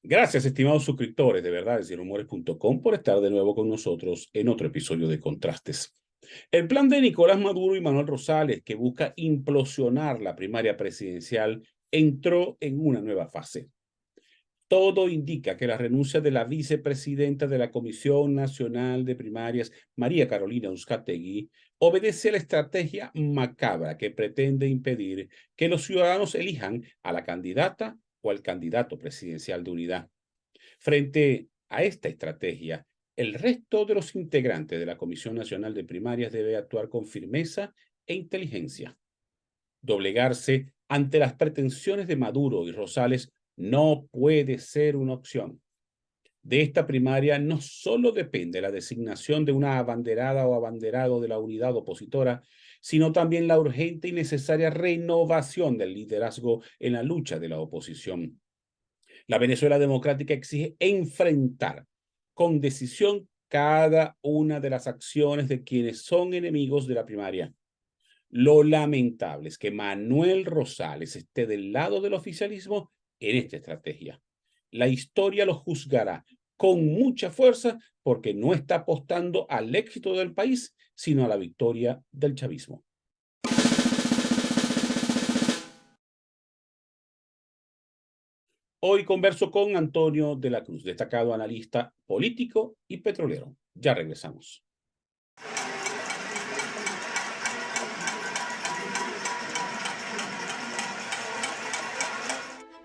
Gracias, estimados suscriptores de verdades y rumores.com por estar de nuevo con nosotros en otro episodio de Contrastes. El plan de Nicolás Maduro y Manuel Rosales, que busca implosionar la primaria presidencial, entró en una nueva fase. Todo indica que la renuncia de la vicepresidenta de la Comisión Nacional de Primarias, María Carolina Uzcategui, obedece a la estrategia macabra que pretende impedir que los ciudadanos elijan a la candidata o al candidato presidencial de unidad. Frente a esta estrategia, el resto de los integrantes de la Comisión Nacional de Primarias debe actuar con firmeza e inteligencia. Doblegarse ante las pretensiones de Maduro y Rosales no puede ser una opción. De esta primaria no solo depende la designación de una abanderada o abanderado de la unidad opositora, sino también la urgente y necesaria renovación del liderazgo en la lucha de la oposición. La Venezuela democrática exige enfrentar con decisión cada una de las acciones de quienes son enemigos de la primaria. Lo lamentable es que Manuel Rosales esté del lado del oficialismo en esta estrategia. La historia lo juzgará con mucha fuerza porque no está apostando al éxito del país, sino a la victoria del chavismo. Hoy converso con Antonio de la Cruz, destacado analista político y petrolero. Ya regresamos.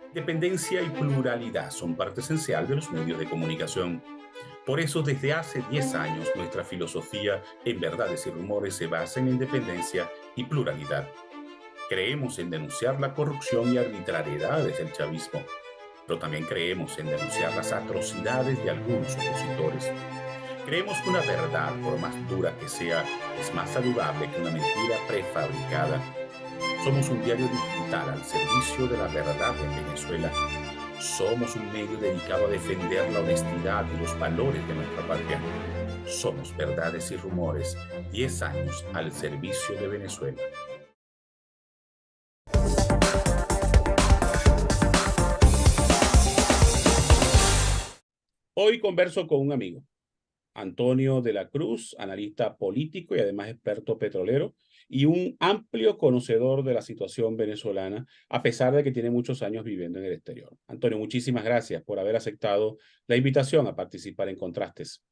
Independencia y pluralidad son parte esencial de los medios de comunicación. Por eso, desde hace 10 años, nuestra filosofía en Verdades y Rumores se basa en independencia y pluralidad. Creemos en denunciar la corrupción y arbitrariedades del chavismo, pero también creemos en denunciar las atrocidades de algunos opositores. Creemos que una verdad, por más dura que sea, es más saludable que una mentira prefabricada. Somos un diario digital al servicio de la verdad en Venezuela. Somos un medio dedicado a defender la honestidad y los valores de nuestra patria. Somos Verdades y Rumores, 10 años al servicio de Venezuela. Hoy converso con un amigo, Antonio de la Cruz, analista político y además experto petrolero, y un amplio conocedor de la situación venezolana, a pesar de que tiene muchos años viviendo en el exterior. Antonio, muchísimas gracias por haber aceptado la invitación a participar en Contrastes.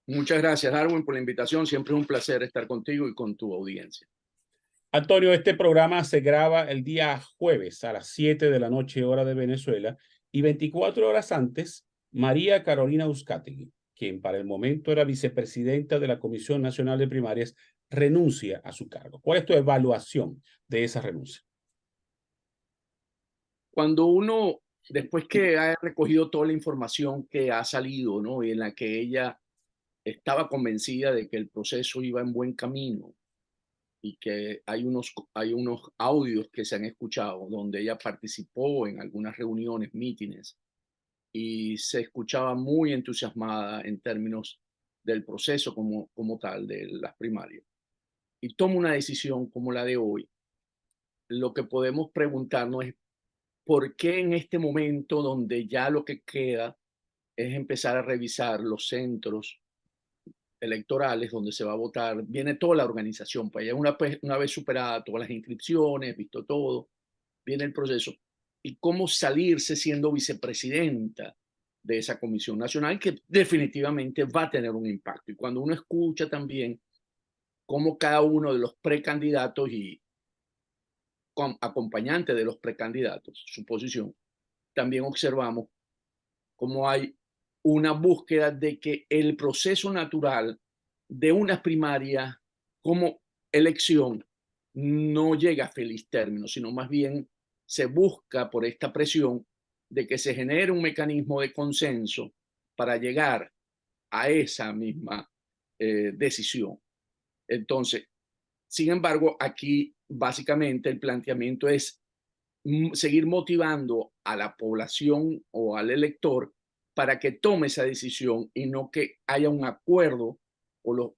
Muchas gracias, Darwin, por la invitación. Siempre es un placer estar contigo y con tu audiencia. Antonio, este programa se graba el día jueves a las 7 de la noche, hora de Venezuela, y 24 horas antes, María Carolina Uzcategui, quien para el momento era vicepresidenta de la Comisión Nacional de Primarias, renuncia a su cargo. ¿Cuál es tu evaluación de esa renuncia? Cuando uno, después que ha recogido toda la información que ha salido, ¿no? Y en la que ella estaba convencida de que el proceso iba en buen camino y que hay unos audios que se han escuchado donde ella participó en algunas reuniones, mítines, y se escuchaba muy entusiasmada en términos del proceso como tal, de las primarias. Y toma una decisión como la de hoy. Lo que podemos preguntarnos es por qué en este momento donde ya lo que queda es empezar a revisar los centros electorales donde se va a votar, viene toda la organización, pues ya una vez superada todas las inscripciones, visto todo, viene el proceso. Y cómo salirse siendo vicepresidenta de esa comisión nacional que definitivamente va a tener un impacto. Y cuando uno escucha también cómo cada uno de los precandidatos y acompañantes de los precandidatos, su posición, también observamos cómo hay una búsqueda de que el proceso natural de unas primarias como elección no llega a feliz término, sino más bien se busca por esta presión de que se genere un mecanismo de consenso para llegar a esa misma decisión. Entonces, sin embargo, aquí básicamente el planteamiento es seguir motivando a la población o al elector para que tome esa decisión y no que haya un acuerdo o los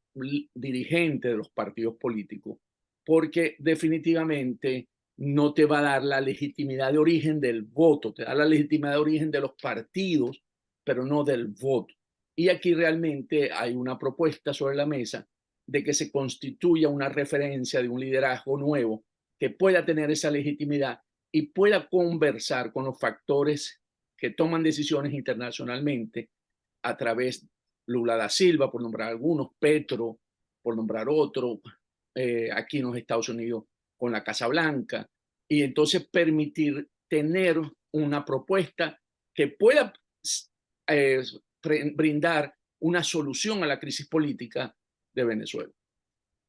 dirigentes de los partidos políticos, porque definitivamente no te va a dar la legitimidad de origen del voto, te da la legitimidad de origen de los partidos, pero no del voto. Y aquí realmente hay una propuesta sobre la mesa de que se constituya una referencia de un liderazgo nuevo que pueda tener esa legitimidad y pueda conversar con los factores que toman decisiones internacionalmente a través de Lula da Silva, por nombrar algunos, Petro, por nombrar otro, aquí en los Estados Unidos con la Casa Blanca, y entonces permitir tener una propuesta que pueda eh, brindar una solución a la crisis política de Venezuela.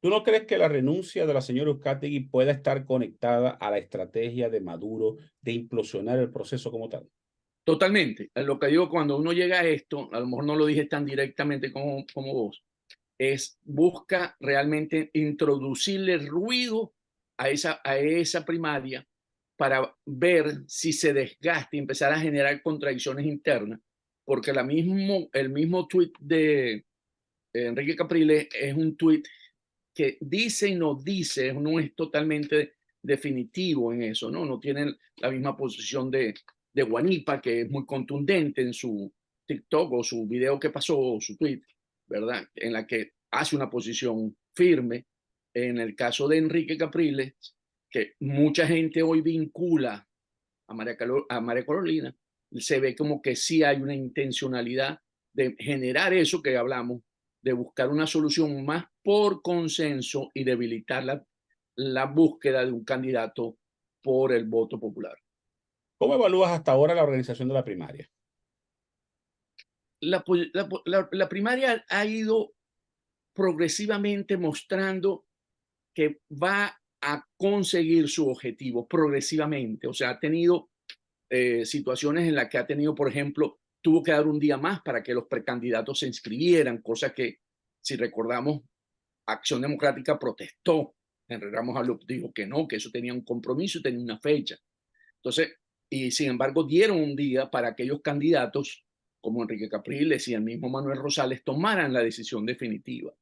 ¿Tú no crees que la renuncia de la señora Uzcategui pueda estar conectada a la estrategia de Maduro de implosionar el proceso como tal? Totalmente. Lo que digo, cuando uno llega a esto, a lo mejor no lo dije tan directamente como vos, es busca realmente introducirle ruido a esa primaria para ver si se desgasta y empezar a generar contradicciones internas, porque el mismo tuit de Enrique Capriles es un tuit que dice y no dice, no es totalmente definitivo en eso, ¿no? No tienen la misma posición de Guanipa, que es muy contundente en su TikTok o su video que pasó, o su tweet, ¿verdad? En la que hace una posición firme. En el caso de Enrique Capriles, que mucha gente hoy vincula a María Carolina, se ve como que sí hay una intencionalidad de generar eso que hablamos, de buscar una solución más por consenso y debilitar la búsqueda de un candidato por el voto popular. ¿Cómo evalúas hasta ahora la organización de la primaria? La primaria ha ido progresivamente mostrando que va a conseguir su objetivo progresivamente. O sea, ha tenido situaciones en las que ha tenido, por ejemplo, tuvo que dar un día más para que los precandidatos se inscribieran, cosa que, si recordamos, Acción Democrática protestó. Henry Ramos dijo que no, que eso tenía un compromiso y tenía una fecha. Entonces, y sin embargo, dieron un día para aquellos candidatos como Enrique Capriles y el mismo Manuel Rosales tomaran la decisión definitiva.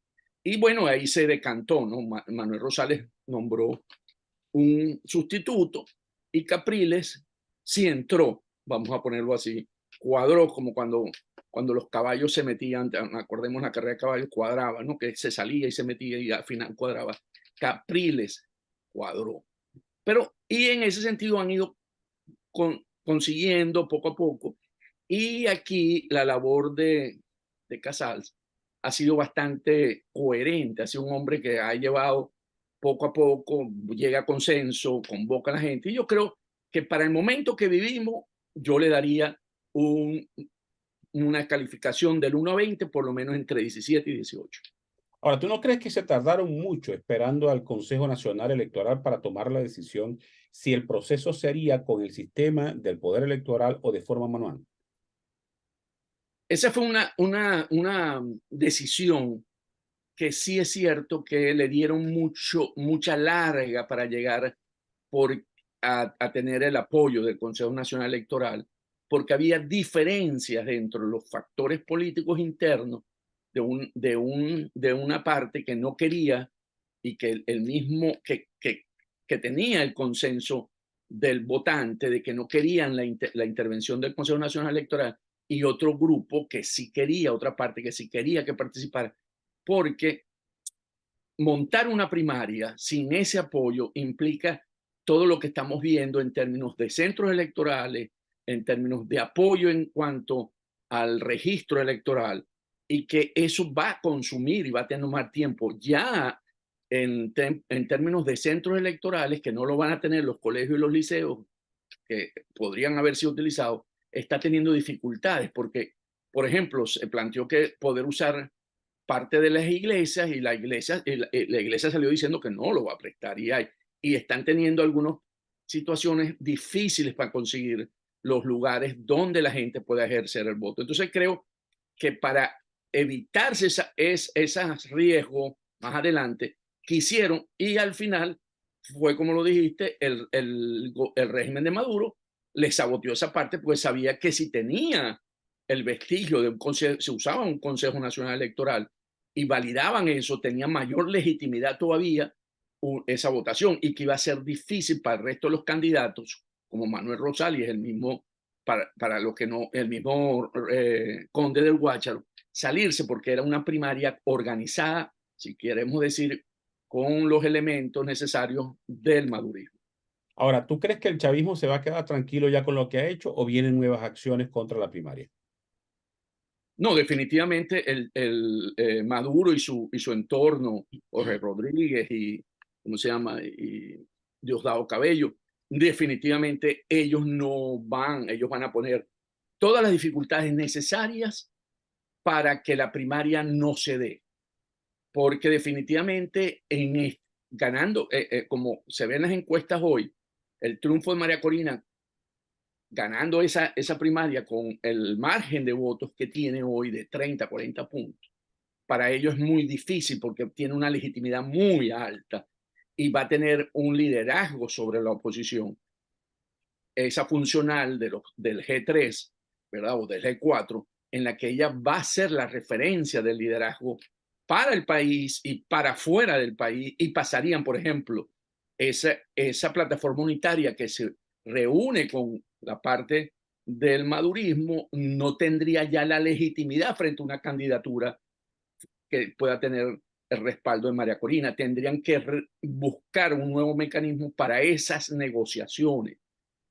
Y bueno, ahí se decantó, ¿no? Manuel Rosales nombró un sustituto y Capriles sí entró, vamos a ponerlo así, cuadró como cuando los caballos se metían, acordemos la carrera de caballos, cuadraba, ¿no? Que se salía y se metía y al final cuadraba. Capriles cuadró. Pero, y en ese sentido han ido consiguiendo poco a poco. Y aquí la labor de Casals ha sido bastante coherente, ha sido un hombre que ha llevado poco a poco, llega a consenso, convoca a la gente. Y yo creo que para el momento que vivimos, yo le daría una calificación del 1 a 20, por lo menos entre 17 y 18. Ahora, ¿tú no crees que se tardaron mucho esperando al Consejo Nacional Electoral para tomar la decisión si el proceso sería con el sistema del poder electoral o de forma manual? Esa fue una decisión que sí es cierto que le dieron mucha larga para llegar a tener el apoyo del Consejo Nacional Electoral, porque había diferencias dentro de los factores políticos internos de una parte que no quería y que el mismo que tenía el consenso del votante de que no querían la intervención del Consejo Nacional Electoral, y otro grupo que sí quería, otra parte que sí quería que participara, porque montar una primaria sin ese apoyo implica todo lo que estamos viendo en términos de centros electorales, en términos de apoyo en cuanto al registro electoral, y que eso va a consumir y va a tomar tiempo. Ya en términos de centros electorales, que no lo van a tener los colegios y los liceos, que podrían haber sido utilizados, está teniendo dificultades porque, por ejemplo, se planteó que poder usar parte de las iglesias y la iglesia salió diciendo que no lo va a prestar y están teniendo algunas situaciones difíciles para conseguir los lugares donde la gente pueda ejercer el voto. Entonces creo que para evitarse esos riesgos más adelante, quisieron, y al final fue como lo dijiste, el régimen de Maduro le saboteó esa parte, pues sabía que si tenía el vestigio de un consejo, se usaba un Consejo Nacional Electoral y validaban eso, tenía mayor legitimidad todavía esa votación y que iba a ser difícil para el resto de los candidatos, como Manuel Rosales, el mismo, para lo que no, el mismo Conde del Guácharo, salirse porque era una primaria organizada, si queremos decir, con los elementos necesarios del madurismo. Ahora, ¿tú crees que el chavismo se va a quedar tranquilo ya con lo que ha hecho o vienen nuevas acciones contra la primaria? No, definitivamente Maduro y su entorno, Jorge Rodríguez y, ¿cómo se llama? Y Diosdado Cabello, definitivamente ellos van a poner todas las dificultades necesarias para que la primaria no se dé. Porque definitivamente ganando, como se ven las encuestas hoy, el triunfo de María Corina ganando esa primaria con el margen de votos que tiene hoy de 30, 40 puntos, para ellos es muy difícil porque tiene una legitimidad muy alta y va a tener un liderazgo sobre la oposición. Esa funcional del G3, ¿verdad? O del G4, en la que ella va a ser la referencia del liderazgo para el país y para fuera del país, y pasarían, por ejemplo, esa plataforma unitaria que se reúne con la parte del madurismo, no tendría ya la legitimidad frente a una candidatura que pueda tener el respaldo de María Corina. Tendrían que buscar un nuevo mecanismo para esas negociaciones.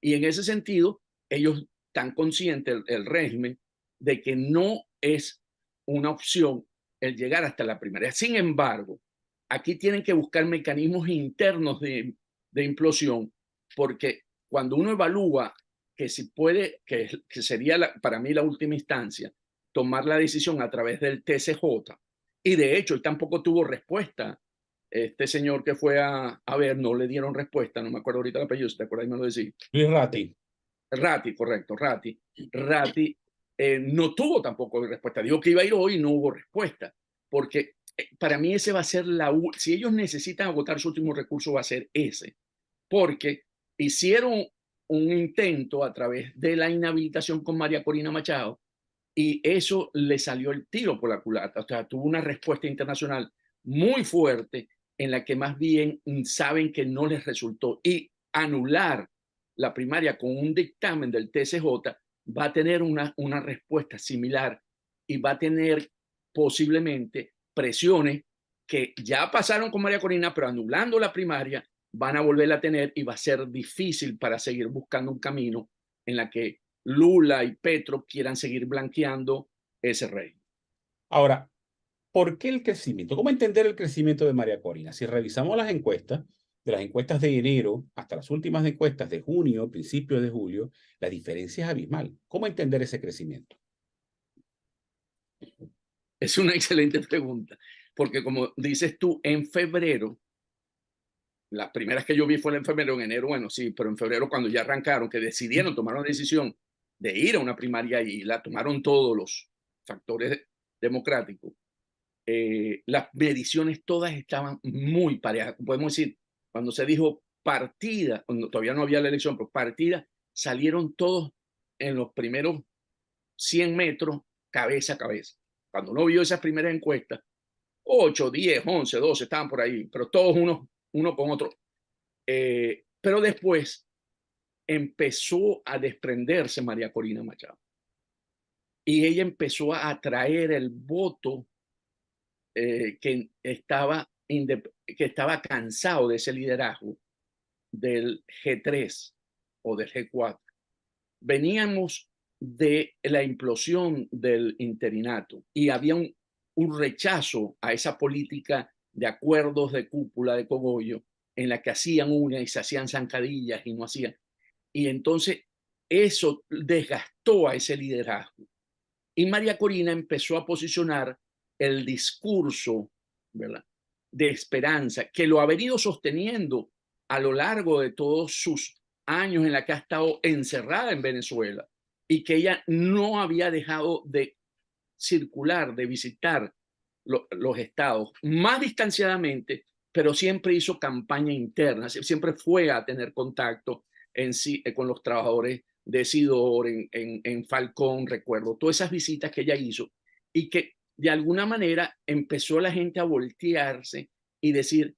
Y en ese sentido, ellos están conscientes, el régimen, de que no es una opción el llegar hasta la primaria. Sin embargo, aquí tienen que buscar mecanismos internos de implosión, porque cuando uno evalúa que si puede, que sería para mí la última instancia, tomar la decisión a través del TCJ, y de hecho, él tampoco tuvo respuesta. Este señor que fue a ver, no le dieron respuesta, no me acuerdo ahorita el apellido, si te acuerdas, me lo decís. Luis Ratti. Ratti, correcto, Ratti. Ratti no tuvo tampoco respuesta. Dijo que iba a ir hoy y no hubo respuesta. Porque para mí ese va a ser si ellos necesitan agotar su último recurso, va a ser ese. Porque hicieron un intento a través de la inhabilitación con María Corina Machado y eso le salió el tiro por la culata. O sea, tuvo una respuesta internacional muy fuerte en la que más bien saben que no les resultó. Y anular la primaria con un dictamen del TCJ va a tener una respuesta similar y va a tener posiblemente presiones que ya pasaron con María Corina, pero anulando la primaria van a volver a tener y va a ser difícil para seguir buscando un camino en la que Lula y Petro quieran seguir blanqueando ese rey. Ahora, ¿por qué el crecimiento? ¿Cómo entender el crecimiento de María Corina? Si revisamos las encuestas, de las encuestas de enero hasta las últimas encuestas de junio, principios de julio, la diferencia es abismal. ¿Cómo entender ese crecimiento? Es una excelente pregunta, porque como dices tú, en febrero, las primeras que yo vi fue en febrero, en enero, bueno, sí, pero en febrero cuando ya arrancaron, que decidieron, tomaron la decisión de ir a una primaria y la tomaron todos los factores democráticos, las mediciones todas estaban muy parejas. Podemos decir, cuando se dijo partida, cuando todavía no había la elección, pero partida, salieron todos en los primeros 100 metros, cabeza a cabeza. Cuando uno vio esas primeras encuestas, 8, 10, 11, 12, estaban por ahí, pero todos uno con otro. Pero después empezó a desprenderse María Corina Machado. Y ella empezó a atraer el voto que estaba cansado de ese liderazgo del G3 o del G4. Veníamos de la implosión del interinato y había un rechazo a esa política de acuerdos de cúpula de cogollo en la que hacían una y se hacían zancadillas y no hacían. Y entonces eso desgastó a ese liderazgo. Y María Corina empezó a posicionar el discurso, ¿verdad?, de esperanza, que lo ha venido sosteniendo a lo largo de todos sus años en la que ha estado encerrada en Venezuela y que ella no había dejado de circular, de visitar los estados, más distanciadamente, pero siempre hizo campaña interna, siempre fue a tener contacto con los trabajadores de Sidor, en Falcón, recuerdo, todas esas visitas que ella hizo y que de alguna manera empezó la gente a voltearse y decir,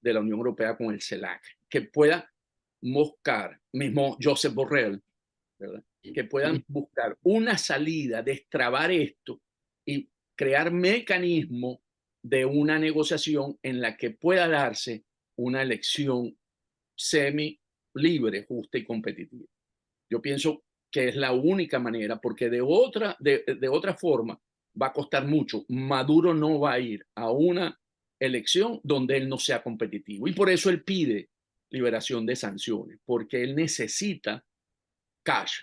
de la Unión Europea con el CELAC, que pueda buscar, mismo Josep Borrell, ¿verdad? Que puedan buscar una salida, destrabar esto y crear mecanismos de una negociación en la que pueda darse una elección semi libre, justa y competitiva. Yo pienso que es la única manera, porque de otra forma va a costar mucho. Maduro no va a ir a una elección donde él no sea competitivo. Y por eso él pide liberación de sanciones, porque él necesita cash.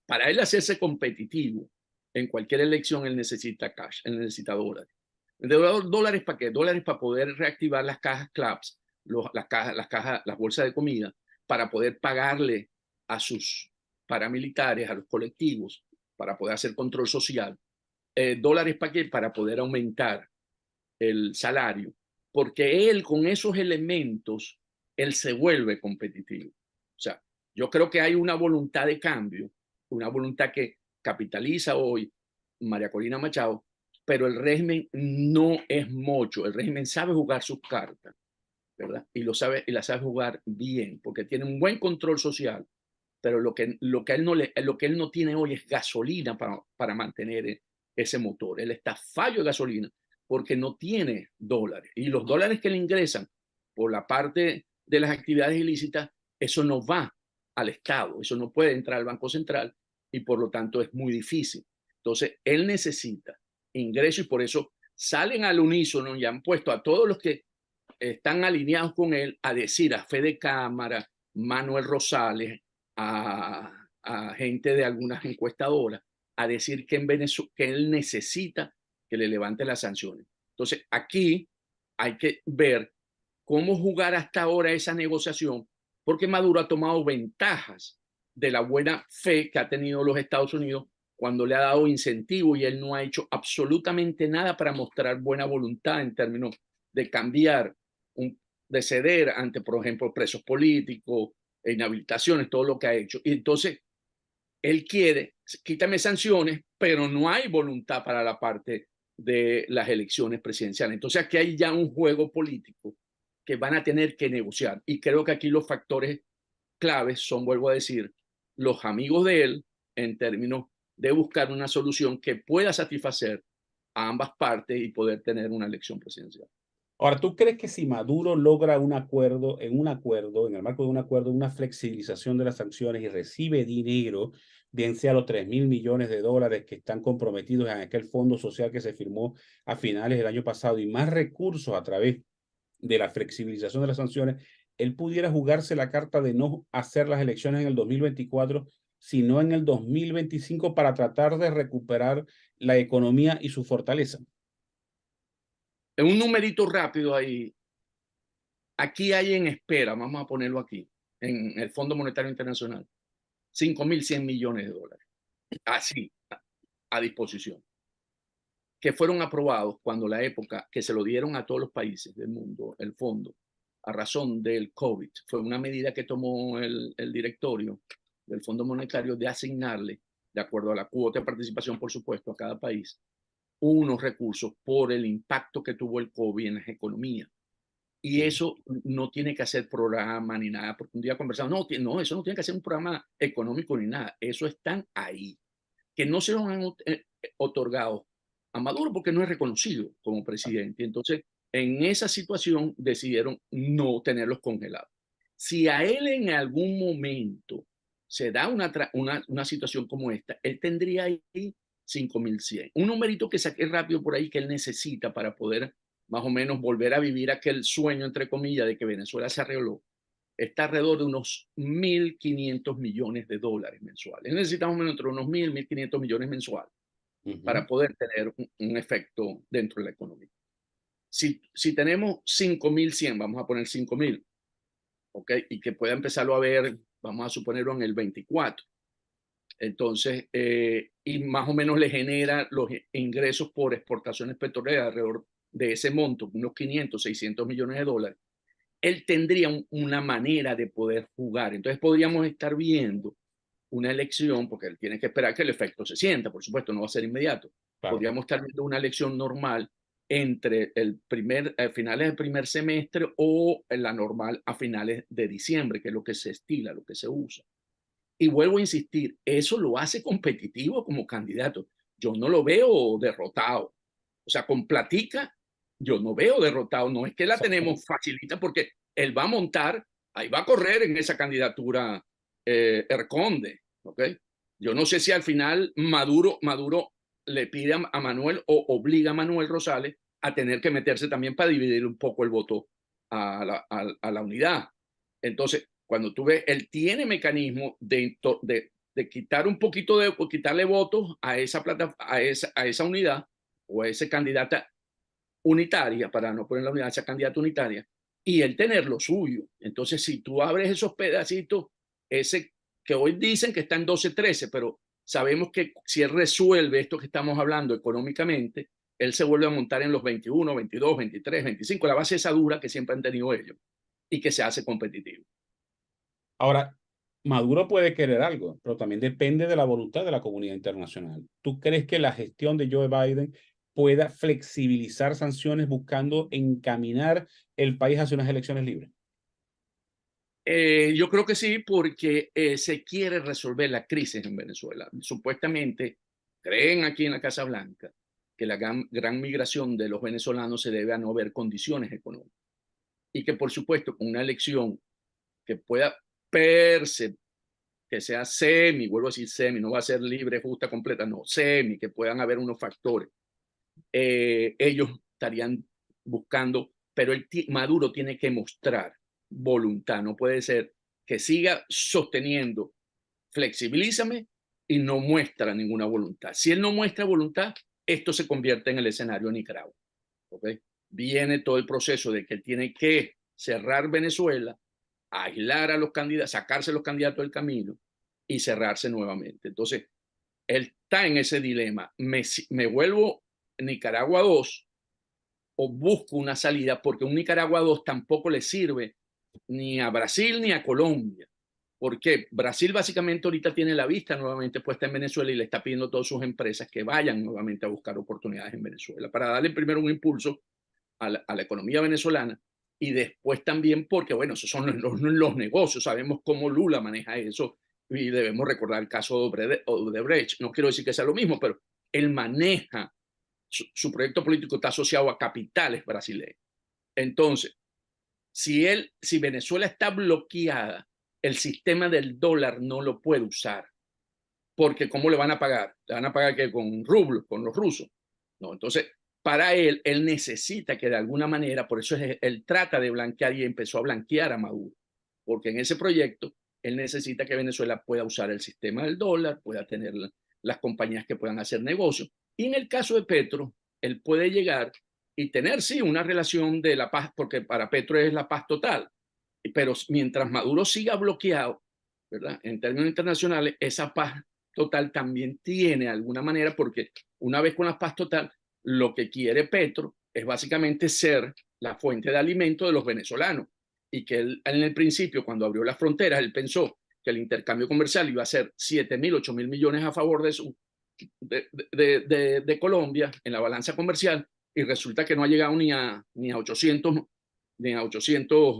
Para él hacerse competitivo en cualquier elección, él necesita cash, él necesita dólares. ¿Dólares para qué? Dólares para poder reactivar las cajas CLAPS, las bolsas de comida, para poder pagarle a sus paramilitares, a los colectivos, para poder hacer control social. ¿Dólares para qué? Para poder aumentar el salario. Porque él, con esos elementos, él se vuelve competitivo. O sea, yo creo que hay una voluntad de cambio, una voluntad que capitaliza hoy María Corina Machado, pero el régimen no es mocho. El régimen sabe jugar sus cartas, ¿verdad? Y la sabe jugar bien, porque tiene un buen control social, pero lo que él no tiene hoy es gasolina para mantener ese motor. Él está fallo de gasolina porque no tiene dólares. Y los dólares que le ingresan por la parte de las actividades ilícitas, eso no va al Estado, eso no puede entrar al Banco Central y por lo tanto es muy difícil. Entonces, él necesita ingresos y por eso salen al unísono y han puesto a todos los que están alineados con él a decir a Fede Cámara, Manuel Rosales, a gente de algunas encuestadoras, a decir que en Venezuela que él necesita que le levante las sanciones. Entonces, aquí hay que ver cómo jugar hasta ahora esa negociación, porque Maduro ha tomado ventajas de la buena fe que ha tenido los Estados Unidos cuando le ha dado incentivo y él no ha hecho absolutamente nada para mostrar buena voluntad en términos de cambiar, de ceder ante, por ejemplo, presos políticos, inhabilitaciones, todo lo que ha hecho. Y entonces él quiere, quítame sanciones, pero no hay voluntad para la parte de las elecciones presidenciales. Entonces aquí hay ya un juego político que van a tener que negociar. Y creo que aquí los factores claves son, vuelvo a decir, los amigos de él en términos de buscar una solución que pueda satisfacer a ambas partes y poder tener una elección presidencial. Ahora, ¿tú crees que si Maduro logra un acuerdo, en el marco de un acuerdo, una flexibilización de las sanciones y recibe dinero, bien sea los 3.000 millones de dólares que están comprometidos en aquel fondo social que se firmó a finales del año pasado y más recursos a través de la flexibilización de las sanciones, él pudiera jugarse la carta de no hacer las elecciones en el 2024, sino en el 2025 para tratar de recuperar la economía y su fortaleza? En un numerito rápido ahí, aquí hay en espera, vamos a ponerlo aquí, en el Fondo Monetario Internacional, 5.100 millones de dólares, así, a disposición, que fueron aprobados cuando la época que se lo dieron a todos los países del mundo, el fondo, a razón del COVID. Fue una medida que tomó el directorio del Fondo Monetario de asignarle, de acuerdo a la cuota de participación, por supuesto, a cada país, unos recursos por el impacto que tuvo el COVID en las economías. Y eso no tiene que hacer programa ni nada, porque un día conversamos, no, eso no tiene que hacer un programa económico ni nada, eso están ahí. Que no se los han otorgado a Maduro porque no es reconocido como presidente. Entonces, en esa situación decidieron no tenerlos congelados. Si a él en algún momento se da una situación como esta, él tendría ahí 5.100. Un numerito que saqué rápido por ahí que él necesita para poder más o menos volver a vivir aquel sueño, entre comillas, de que Venezuela se arregló, está alrededor de unos 1.500 millones de dólares mensuales. Necesitamos entre unos 1.500 millones mensuales para poder tener un efecto dentro de la economía. Si tenemos 5.100, vamos a poner 5.000, ¿ok? Y que pueda empezarlo a ver, vamos a suponerlo en el 24. Entonces, y más o menos le genera los ingresos por exportaciones petroleras alrededor de ese monto, unos 500, 600 millones de dólares. Él tendría una manera de poder jugar. Entonces podríamos estar viendo una elección, porque él tiene que esperar que el efecto se sienta, por supuesto, no va a ser inmediato. Claro. Podríamos estar viendo una elección normal entre finales del primer semestre o la normal a finales de diciembre, que es lo que se estila, lo que se usa. Y vuelvo a insistir, eso lo hace competitivo como candidato. Yo no lo veo derrotado. O sea, con platica, yo no veo derrotado. No es que la tenemos facilita porque él va a montar, ahí va a correr en esa candidatura Erconde. ¿Okay? Yo no sé si al final Maduro le pide a Manuel o obliga a Manuel Rosales a tener que meterse también para dividir un poco el voto a la unidad. Entonces, cuando tú ves, él tiene mecanismo de quitar un poquito quitarle votos a esa, a esa unidad o a esa candidata unitaria, para no poner la unidad, esa candidata unitaria, y él tener lo suyo. Entonces, si tú abres esos pedacitos, ese que hoy dicen que está en 12-13, pero sabemos que si él resuelve esto que estamos hablando económicamente, él se vuelve a montar en los 21, 22, 23, 25, la base esa dura que siempre han tenido ellos y que se hace competitivo. Ahora, Maduro puede querer algo, pero también depende de la voluntad de la comunidad internacional. ¿Tú crees que la gestión de Joe Biden pueda flexibilizar sanciones buscando encaminar el país hacia unas elecciones libres? Yo creo que sí, porque se quiere resolver la crisis en Venezuela. Supuestamente creen aquí en la Casa Blanca que la gran migración de los venezolanos se debe a no ver condiciones económicas y que por supuesto con una elección que pueda verse, que sea semi, vuelvo a decir semi, no va a ser libre, justa, completa, no, semi, que puedan haber unos factores, ellos estarían buscando, pero Maduro tiene que mostrar voluntad, no puede ser que siga sosteniendo, flexibilízame y no muestra ninguna voluntad. Si él no muestra voluntad, esto se convierte en el escenario de Nicaragua. ¿Okay? Viene todo el proceso de que él tiene que cerrar Venezuela, aislar a los candidatos, sacarse los candidatos del camino y cerrarse nuevamente. Entonces, él está en ese dilema. Me vuelvo Nicaragua 2 o busco una salida porque un Nicaragua 2 tampoco le sirve ni a Brasil ni a Colombia. Porque Brasil básicamente ahorita tiene la vista nuevamente puesta en Venezuela y le está pidiendo a todas sus empresas que vayan nuevamente a buscar oportunidades en Venezuela para darle primero un impulso a la economía venezolana y después también porque, bueno, esos son los negocios, sabemos cómo Lula maneja eso y debemos recordar el caso de Odebrecht. No quiero decir que sea lo mismo, pero él maneja, su proyecto político está asociado a capitales brasileños. Entonces, si Venezuela está bloqueada, el sistema del dólar no lo puede usar, porque ¿cómo le van a pagar? ¿Le van a pagar que con rublos, con los rusos? No, entonces, para él necesita que de alguna manera, por eso él trata de blanquear y empezó a blanquear a Maduro, porque en ese proyecto él necesita que Venezuela pueda usar el sistema del dólar, pueda tener las compañías que puedan hacer negocios. Y en el caso de Petro, él puede llegar y tener, sí, una relación de la paz, porque para Petro es la paz total, pero mientras Maduro siga bloqueado, ¿verdad? En términos internacionales, esa paz total también tiene alguna manera, porque una vez con la paz total, lo que quiere Petro es básicamente ser la fuente de alimento de los venezolanos. Y que él, en el principio, cuando abrió las fronteras, él pensó que el intercambio comercial iba a ser 7.000, 8.000 millones a favor de Colombia en la balanza comercial, y resulta que no ha llegado ni a 800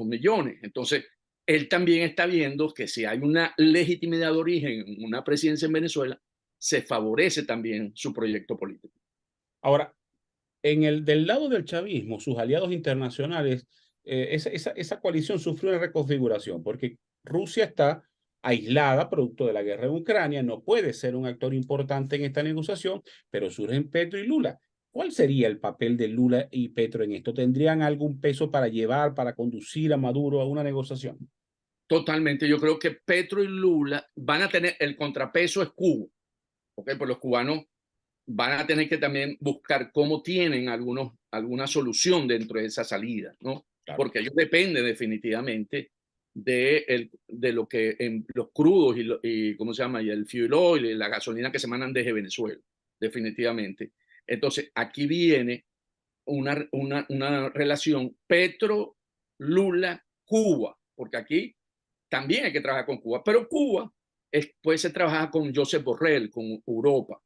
millones. Entonces, él también está viendo que si hay una legitimidad de origen, una presidencia en Venezuela, se favorece también su proyecto político. Ahora, del lado del chavismo, sus aliados internacionales, esa coalición sufrió una reconfiguración porque Rusia está aislada producto de la guerra en Ucrania, no puede ser un actor importante en esta negociación, pero surgen Petro y Lula. ¿Cuál sería el papel de Lula y Petro en esto? ¿Tendrían algún peso para llevar, para conducir a Maduro a una negociación? Totalmente. Yo creo que Petro y Lula van a tener, el contrapeso es Cuba, ¿okay? Pues los cubanos van a tener que también buscar cómo tienen alguna solución dentro de esa salida, ¿no? Claro. Porque ellos dependen definitivamente de lo que en los crudos y ¿cómo se llama? Y el fuel oil y la gasolina que se mandan desde Venezuela, definitivamente. Entonces, aquí viene una relación Petro-Lula-Cuba, porque aquí también hay que trabajar con Cuba, pero Cuba puede ser trabajada con Josep Borrell, con Europa,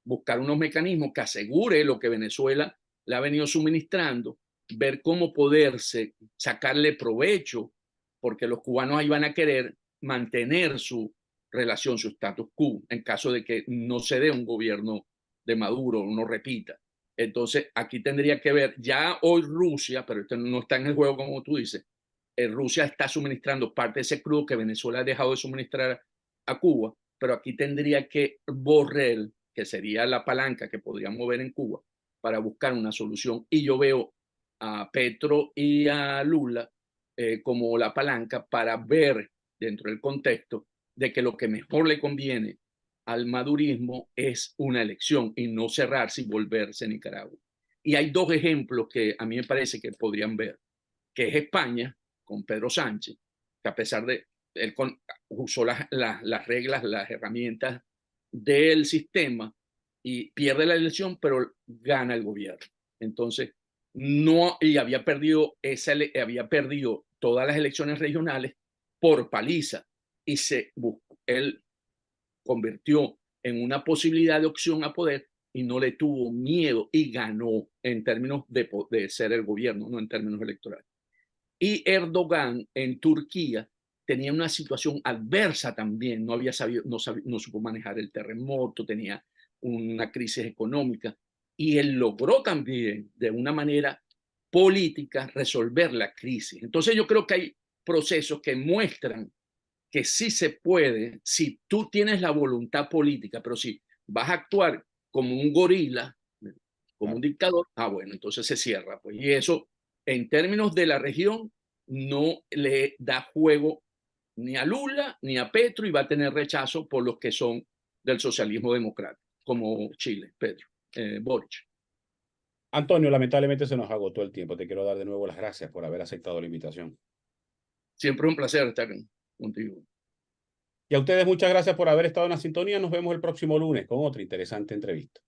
buscar unos mecanismos que asegure lo que Venezuela, le ha venido suministrando, ver cómo poderse sacarle provecho, porque los cubanos ahí van a querer mantener su relación, su status quo, en caso de que no se dé un gobierno de Maduro, no repita. Entonces, aquí tendría que ver, ya hoy Rusia, pero esto no está en el juego como tú dices, Rusia está suministrando parte de ese crudo que Venezuela ha dejado de suministrar a Cuba, pero aquí tendría que Borrell, que sería la palanca que podría mover en Cuba, para buscar una solución. Y yo veo a Petro y a Lula como la palanca para ver dentro del contexto de que lo que mejor le conviene al madurismo es una elección y no cerrarse y volverse a Nicaragua. Y hay dos ejemplos que a mí me parece que podrían ver, que es España, con Pedro Sánchez, que a pesar de él usó las reglas, las herramientas del sistema y pierde la elección, pero gana el gobierno. Entonces, no, y había perdido todas las elecciones regionales por paliza y él convirtió en una posibilidad de opción a poder y no le tuvo miedo y ganó en términos de ser el gobierno, no en términos electorales. Y Erdogan en Turquía tenía una situación adversa también, no había sabido, no supo manejar el terremoto, tenía una crisis económica y él logró también de una manera política resolver la crisis. Entonces yo creo que hay procesos que muestran que sí se puede si tú tienes la voluntad política, pero si vas a actuar como un gorila, como un dictador, bueno, entonces se cierra. Pues. Y eso, en términos de la región, no le da juego ni a Lula ni a Petro y va a tener rechazo por los que son del socialismo democrático, como Chile, Pedro, Boric. Antonio, lamentablemente se nos agotó el tiempo. Te quiero dar de nuevo las gracias por haber aceptado la invitación. Siempre es un placer estar contigo. Y a ustedes muchas gracias por haber estado en la sintonía. Nos vemos el próximo lunes con otra interesante entrevista.